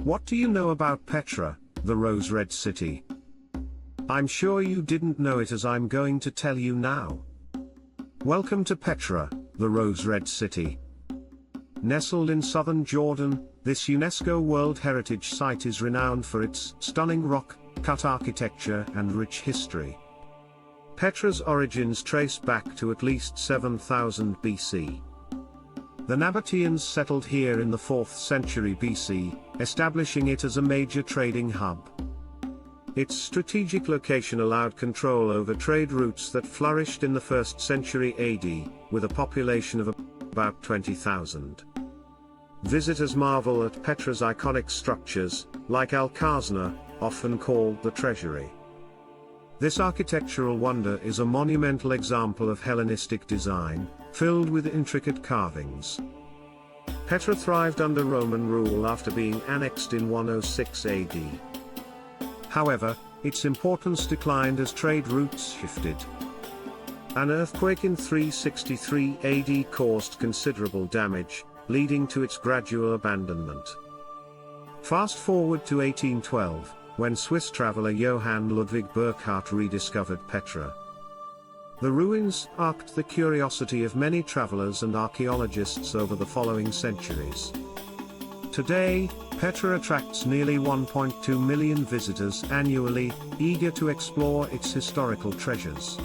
What do you know about Petra, the rose-red city? I'm sure you didn't know it, as I'm going to tell you now. Welcome to Petra, the rose-red city. Nestled in southern Jordan, this UNESCO World Heritage Site is renowned for its stunning rock-cut architecture and rich history. Petra's origins trace back to at least 7000 BC. The Nabataeans settled here in the 4th century BC, establishing it as a major trading hub. Its strategic location allowed control over trade routes that flourished in the 1st century AD, with a population of about 20,000. Visitors marvel at Petra's iconic structures, like Al-Khazneh, often called the Treasury. This architectural wonder is a monumental example of Hellenistic design, filled with intricate carvings. Petra thrived under Roman rule after being annexed in 106 AD. However, its importance declined as trade routes shifted. An earthquake in 363 AD caused considerable damage, leading to its gradual abandonment. Fast forward to 1812, when Swiss traveller Johann Ludwig Burckhardt rediscovered Petra. The ruins sparked the curiosity of many travelers and archaeologists over the following centuries. Today, Petra attracts nearly 1.2 million visitors annually, eager to explore its historical treasures.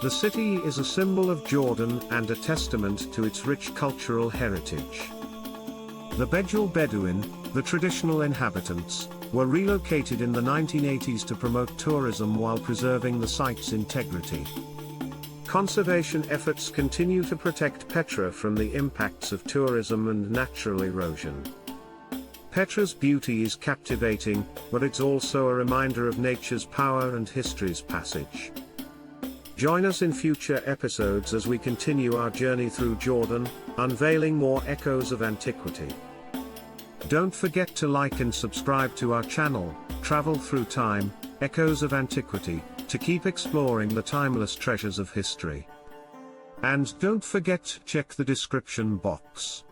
The city is a symbol of Jordan and a testament to its rich cultural heritage. The Bedouin, the traditional inhabitants, were relocated in the 1980s to promote tourism while preserving the site's integrity. Conservation efforts continue to protect Petra from the impacts of tourism and natural erosion. Petra's beauty is captivating, but it's also a reminder of nature's power and history's passage. Join us in future episodes as we continue our journey through Jordan, unveiling more echoes of antiquity. Don't forget to like and subscribe to our channel, Travel Through Time, Echoes of Antiquity, to keep exploring the timeless treasures of history. And don't forget to check the description box.